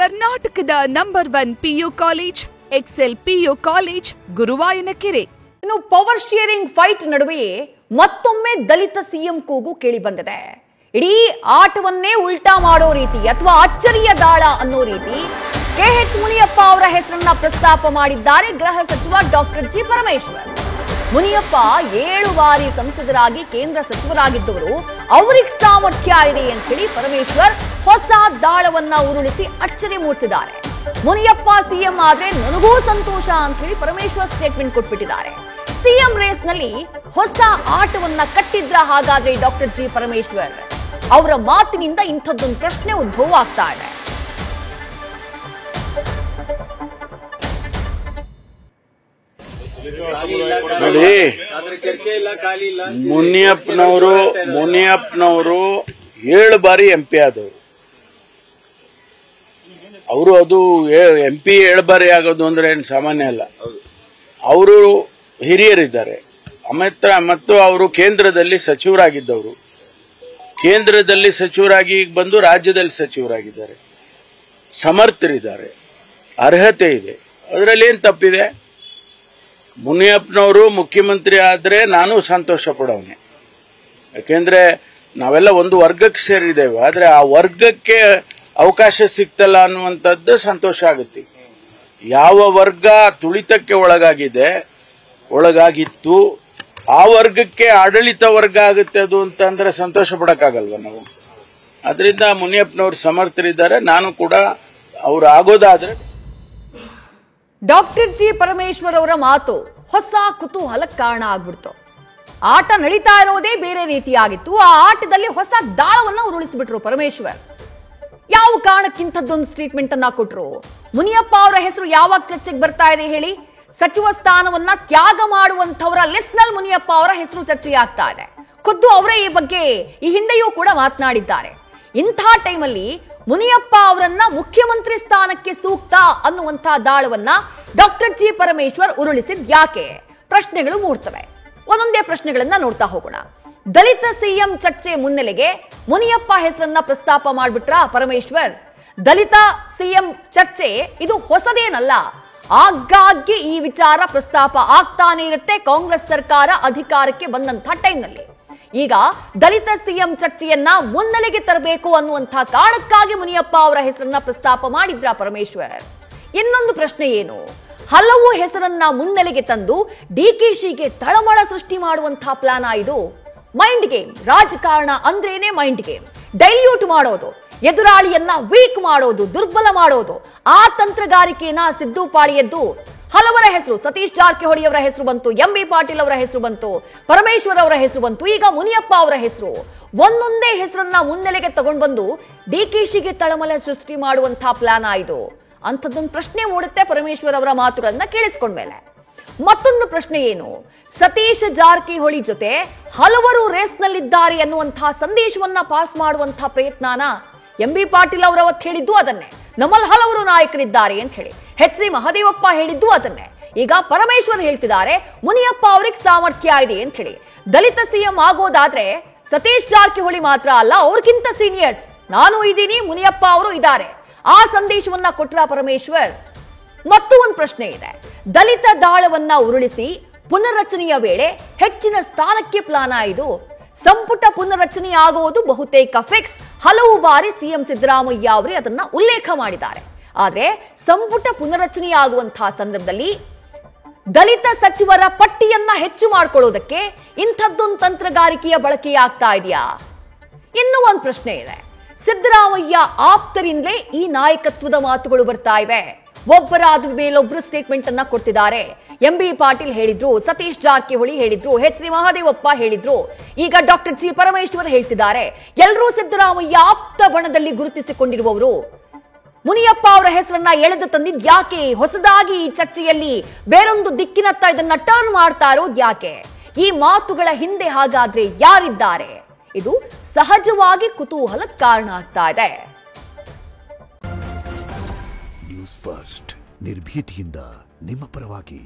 ಕರ್ನಾಟಕದ number 1 PU college Excel PU college Guruvayanakere. ಇನ್ನು power sharing fight ನಡುವೆಯೇ ಮತ್ತೊಮ್ಮೆ ದಲಿತ ಸಿಎಂ ಕೂಗು ಕೇಳಿ ಬಂದಿದೆ. ಇಡೀ ಆಟವನ್ನೇ ಉಲ್ಟಾ ಮಾಡೋ ರೀತಿ ಅಥವಾ ಅಚ್ಚರಿಯ ದಾಳ ಅನ್ನೋ ರೀತಿ KH ಮುನಿಯಪ್ಪ ಅವರ ಹೆಸರನ್ನ ಪ್ರಸ್ತಾಪ ಮಾಡಿದ್ದಾರೆ ಗೃಹ ಸಚಿವ ಡಾಕ್ಟರ್ ಜಿ ಪರಮೇಶ್ವರ್. ಮುನಿಯಪ್ಪ 7 ಬಾರಿ ಸಂಸದರಾಗಿ ಕೇಂದ್ರ ಸಚಿವರಾಗಿದ್ದವರು, ಅವರಿಗೆ ಸಾಮರ್ಥ್ಯ ಇದೆ ಅಂತ ಹೇಳಿ ಪರಮೇಶ್ವರ್ ಹೊಸ ದಾಳವನ್ನ ಉರುಳಿಸಿ ಅಚ್ಚರಿ ಮೂಡಿಸಿದ್ದಾರೆ. ಮುನಿಯಪ್ಪ ಸಿಎಂ ಆದ್ರೆ ನನಗೂ ಸಂತೋಷ ಅಂತ ಹೇಳಿ ಪರಮೇಶ್ವರ್ ಸ್ಟೇಟ್ಮೆಂಟ್ ಕೊಟ್ಬಿಟ್ಟಿದ್ದಾರೆ. ಸಿಎಂ ರೇಸ್ ನಲ್ಲಿ ಹೊಸ ಆಟವನ್ನ ಕಟ್ಟಿದ್ರ ಹಾಗಾದ್ರೆ ಡಾಕ್ಟರ್ ಜಿ ಪರಮೇಶ್ವರ್ ಅವರ ಮಾತಿನಿಂದ ಇಂಥದ್ದೊಂದು ಪ್ರಶ್ನೆ ಉದ್ಭವ ಆಗ್ತಾ ಇದೆ. ನೋಡಿ, ಮುನಿಯಪ್ಪನವರು 7 ಬಾರಿ MP ಆದವರು. ಅವರು ಅದು MP 7 ಬಾರಿ ಆಗೋದು ಅಂದ್ರೆ ಏನು ಸಾಮಾನ್ಯ ಅಲ್ಲ. ಅವರು ಹಿರಿಯರಿದ್ದಾರೆ. ಮತ್ತು ಅವರು ಕೇಂದ್ರದಲ್ಲಿ ಸಚಿವರಾಗಿದ್ದವರು. ಕೇಂದ್ರದಲ್ಲಿ ಸಚಿವರಾಗಿ ಬಂದು ರಾಜ್ಯದಲ್ಲಿ ಸಚಿವರಾಗಿದ್ದಾರೆ. ಸಮರ್ಥರಿದ್ದಾರೆ, ಅರ್ಹತೆ ಇದೆ. ಅದರಲ್ಲಿ ಏನು ತಪ್ಪಿದೆ? ಮುನಿಯಪ್ಪನವರು ಮುಖ್ಯಮಂತ್ರಿ ಆದ್ರೆ ನಾನು ಸಂತೋಷ ಪಡೋನೆ. ಯಾಕೆಂದ್ರೆ ನಾವೆಲ್ಲ ಒಂದು ವರ್ಗಕ್ಕೆ ಸೇರಿದ್ದೇವೆ. ಆದ್ರೆ ಆ ವರ್ಗಕ್ಕೆ ಅವಕಾಶ ಸಿಗ್ತಲ್ಲ ಅನ್ನುವಂಥದ್ದು ಸಂತೋಷ ಆಗುತ್ತೆ. ಯಾವ ವರ್ಗ ತುಳಿತಕ್ಕೆ ಒಳಗಾಗಿತ್ತು ಆ ವರ್ಗಕ್ಕೆ ಆಡಳಿತ ವರ್ಗ ಆಗುತ್ತೆ ಅದು ಅಂತಂದ್ರೆ ಸಂತೋಷ ಪಡಕ್ಕಾಗಲ್ವ ನಾವು? ಅದರಿಂದ ಮುನಿಯಪ್ಪನವರು ಸಮರ್ಥರಿದ್ದಾರೆ. ನಾನು ಕೂಡ ಅವ್ರು ಆಗೋದಾದ್ರೆ. ಡಾಕ್ಟರ್ ಜಿ ಪರಮೇಶ್ವರ್ ಅವರ ಮಾತು ಹೊಸ ಕುತೂಹಲಕ್ಕೆ ಕಾರಣ ಆಗ್ಬಿಡ್ತು. ಆಟ ನಡೀತಾ ಇರೋದೇ ಬೇರೆ ರೀತಿಯಾಗಿತ್ತು. ಆ ಆಟದಲ್ಲಿ ಹೊಸ ದಾಳವನ್ನ ಉರುಳಿಸಿಬಿಟ್ರು ಪರಮೇಶ್ವರ್. ಯಾವ ಕಾರಣಕ್ಕಿಂತದ್ದೊಂದು ಸ್ಟೇಟ್ಮೆಂಟ್ ಅನ್ನ ಕೊಟ್ರು? ಮುನಿಯಪ್ಪ ಅವರ ಹೆಸರು ಯಾವಾಗ ಚರ್ಚೆಗೆ ಬರ್ತಾ ಇದೆ ಹೇಳಿ? ಸಚಿವ ಸ್ಥಾನವನ್ನ ತ್ಯಾಗ ಮಾಡುವಂತವರ ಲಿಸ್ಟ್ ನಲ್ಲಿ ಮುನಿಯಪ್ಪ ಅವರ ಹೆಸರು ಚರ್ಚೆಯಾಗ್ತಾ ಇದೆ. ಖುದ್ದು ಅವರೇ ಈ ಬಗ್ಗೆ ಈ ಹಿಂದೆಯೂ ಕೂಡ ಮಾತನಾಡಿದ್ದಾರೆ. ಇಂಥ ಟೈಮಲ್ಲಿ ಮುನಿಯಪ್ಪ ಅವರನ್ನ ಮುಖ್ಯಮಂತ್ರಿ ಸ್ಥಾನಕ್ಕೆ ಸೂಕ್ತ ಅನ್ನುವಂಥ ದಾಳವನ್ನ ಡಾಕ್ಟರ್ ಜಿ ಪರಮೇಶ್ವರ್ ಉರುಳಿಸಿದ್ ಯಾಕೆ? ಪ್ರಶ್ನೆಗಳು ಮೂಡ್ತವೆ. ಒಂದೊಂದೇ ಪ್ರಶ್ನೆಗಳನ್ನ ನೋಡ್ತಾ ಹೋಗೋಣ. ದಲಿತ ಸಿಎಂ ಚರ್ಚೆ ಮುನ್ನೆಲೆಗೆ ಮುನಿಯಪ್ಪ ಹೆಸರನ್ನ ಪ್ರಸ್ತಾಪ ಮಾಡಿಬಿಟ್ರ ಪರಮೇಶ್ವರ್. ದಲಿತ ಸಿಎಂ ಚರ್ಚೆ ಇದು ಹೊಸದೇನಲ್ಲ. ಆಗಾಗ್ಗೆ ಈ ವಿಚಾರ ಪ್ರಸ್ತಾಪ ಆಗ್ತಾನೆ ಇರುತ್ತೆ ಕಾಂಗ್ರೆಸ್ ಸರ್ಕಾರ ಅಧಿಕಾರಕ್ಕೆ ಬಂದಂತ ಟೈಮ್ನಲ್ಲಿ. ಈಗ ದಲಿತ ಸಿಎಂ ಚರ್ಚೆಯನ್ನ ಮುನ್ನೆಲೆಗೆ ತರಬೇಕು ಅನ್ನುವಂಥ ಕಾರಣಕ್ಕಾಗಿ ಮುನಿಯಪ್ಪ ಅವರ ಹೆಸರನ್ನ ಪ್ರಸ್ತಾಪ ಮಾಡಿದ್ರ ಪರಮೇಶ್ವರ್. ಇನ್ನೊಂದು ಪ್ರಶ್ನೆ ಏನು? ಹಲವು ಹೆಸರನ್ನ ಮುನ್ನೆಲೆಗೆ ತಂದು DKಶಿಗೆ ತಳಮಳ ಸೃಷ್ಟಿ ಮಾಡುವಂತಹ ಪ್ಲಾನ್ ಇದು. Mind game. ರಾಜಕಾರಣ ಅಂದ್ರೇನೆ ಮೈಂಡ್ ಗೇಮ್. ಡೈಲ್ಯೂಟ್ ಮಾಡೋದು, ಎದುರಾಳಿಯನ್ನ ವೀಕ್ ಮಾಡೋದು, ದುರ್ಬಲ ಮಾಡೋದು. ಆ ತಂತ್ರಗಾರಿಕೆಯನ್ನ ಸಿದ್ದು ಪಾಳಿಯದ್ದು. ಹಲವರ ಹೆಸರು, ಸತೀಶ್ ಜಾರಕಿಹೊಳಿ ಅವರ ಹೆಸರು ಬಂತು, MB ಪಾಟೀಲ್ ಅವರ ಹೆಸರು ಬಂತು, ಪರಮೇಶ್ವರ್ ಅವರ ಹೆಸರು ಬಂತು, ಈಗ ಮುನಿಯಪ್ಪ ಅವರ ಹೆಸರು. ಒಂದೊಂದೇ ಹೆಸರನ್ನ ಮುನ್ನೆಲೆಗೆ ತಗೊಂಡು ಬಂದು DKಶಿಗೆ ತಳಮಳ ಸೃಷ್ಟಿ ಮಾಡುವಂತಹ ಪ್ಲಾನ್ ಇದು. ಅಂಥದ್ದೊಂದು ಪ್ರಶ್ನೆ ಮೂಡುತ್ತೆ ಪರಮೇಶ್ವರ್ ಅವರ ಮಾತುಗಳನ್ನ ಕೇಳಿಸ್ಕೊಂಡ್ಮೇಲೆ. ಮತ್ತೊಂದು ಪ್ರಶ್ನೆ ಏನು? ಸತೀಶ್ ಜಾರಕಿಹೊಳಿ ಜೊತೆ ಹಲವರು ರೇಸ್ ನಲ್ಲಿದ್ದಾರೆ ಅನ್ನುವಂತಹ ಸಂದೇಶವನ್ನ ಪಾಸ್ ಮಾಡುವಂತಹ ಪ್ರಯತ್ನನ MB ಪಾಟೀಲ್ ಅವರು ಅವತ್ತು ಹೇಳಿದ್ದು ಅದನ್ನೇ. ನಮ್ಮಲ್ಲಿ ಹಲವರು ನಾಯಕರಿದ್ದಾರೆ ಅಂತ ಹೇಳಿ HC ಮಹದೇವಪ್ಪ ಹೇಳಿದ್ದು ಅದನ್ನೇ. ಈಗ ಪರಮೇಶ್ವರ್ ಹೇಳ್ತಿದ್ದಾರೆ ಮುನಿಯಪ್ಪ ಅವ್ರಿಗೆ ಸಾಮರ್ಥ್ಯ ಇದೆ ಅಂತ ಹೇಳಿ. ದಲಿತ ಸಿಎಂ ಆಗೋದಾದ್ರೆ ಸತೀಶ್ ಜಾರಕಿಹೊಳಿ ಮಾತ್ರ ಅಲ್ಲ, ಅವ್ರಿಗಿಂತ ಸೀನಿಯರ್ಸ್ ನಾನು ಇದ್ದೀನಿ, ಮುನಿಯಪ್ಪ ಅವರು ಇದ್ದಾರೆ. ಆ ಸಂದೇಶವನ್ನ ಕೊಟ್ರ ಪರಮೇಶ್ವರ್. ಮತ್ತು ಒಂದು ಪ್ರಶ್ನೆ ಇದೆ. ದಲಿತ ದಾಳವನ್ನ ಉರುಳಿಸಿ ಪುನರ್ರಚನೆಯ ವೇಳೆ ಹೆಚ್ಚಿನ ಸ್ಥಾನಕ್ಕೆ ಪ್ಲಾನ್ ಇದು. ಸಂಪುಟ ಪುನರ್ರಚನೆ ಆಗುವುದು ಬಹುತೇಕ ಫಿಕ್ಸ್. ಹಲವು ಬಾರಿ ಸಿಎಂ ಸಿದ್ದರಾಮಯ್ಯ ಅವರೇ ಅದನ್ನ ಉಲ್ಲೇಖ ಮಾಡಿದ್ದಾರೆ. ಆದ್ರೆ ಸಂಪುಟ ಪುನರ್ರಚನೆ ಆಗುವಂತಹ ಸಂದರ್ಭದಲ್ಲಿ ದಲಿತ ಸಚಿವರ ಪಟ್ಟಿಯನ್ನ ಹೆಚ್ಚು ಮಾಡ್ಕೊಳ್ಳೋದಕ್ಕೆ ಇಂಥದ್ದೊಂದು ತಂತ್ರಗಾರಿಕೆಯ ಬಳಕೆಯಾಗ್ತಾ ಇದೆಯಾ? ಇನ್ನೂ ಒಂದು ಪ್ರಶ್ನೆ ಇದೆ. ಸಿದ್ದರಾಮಯ್ಯ ಆಪ್ತರಿಂದಲೇ ಈ ನಾಯಕತ್ವದ ಮಾತುಗಳು ಬರ್ತಾ ಇವೆ. ಒಬ್ಬರಾದ ಮೇಲೊಬ್ರು ಸ್ಟೇಟ್ಮೆಂಟ್ ಅನ್ನ ಕೊಡ್ತಿದ್ದಾರೆ. MB ಪಾಟೀಲ್ ಹೇಳಿದ್ರು, ಸತೀಶ್ ಜಾರಕಿಹೊಳಿ ಹೇಳಿದ್ರು, HC ಮಹದೇವಪ್ಪ ಹೇಳಿದ್ರು, ಈಗ ಡಾಕ್ಟರ್ ಜಿ ಪರಮೇಶ್ವರ್ ಹೇಳ್ತಿದ್ದಾರೆ. ಎಲ್ಲರೂ ಸಿದ್ದರಾಮಯ್ಯ ಆಪ್ತ ಬಣದಲ್ಲಿ ಗುರುತಿಸಿಕೊಂಡಿರುವವರು. ಮುನಿಯಪ್ಪ ಅವರ ಹೆಸರನ್ನ ಎಳೆದು ತಂದಿದ್ ಯಾಕೆ? ಹೊಸದಾಗಿ ಈ ಚರ್ಚೆಯಲ್ಲಿ ಬೇರೊಂದು ದಿಕ್ಕಿನತ್ತ ಇದನ್ನ ಟರ್ನ್ ಮಾಡ್ತಾ ಇರೋದು ಯಾಕೆ? ಈ ಮಾತುಗಳ ಹಿಂದೆ ಹಾಗಾದ್ರೆ ಯಾರಿದ್ದಾರೆ? ಇದು ಸಹಜವಾಗಿ ಕುತೂಹಲಕ್ಕೆ ಕಾರಣ ಆಗ್ತಾ ಇದೆ. ನ್ಯೂಸ್ ಫಸ್ಟ್ ನಿರ್ಭೀತಿಯಿಂದ ನಿಮ್ಮ ಪರವಾಗಿ.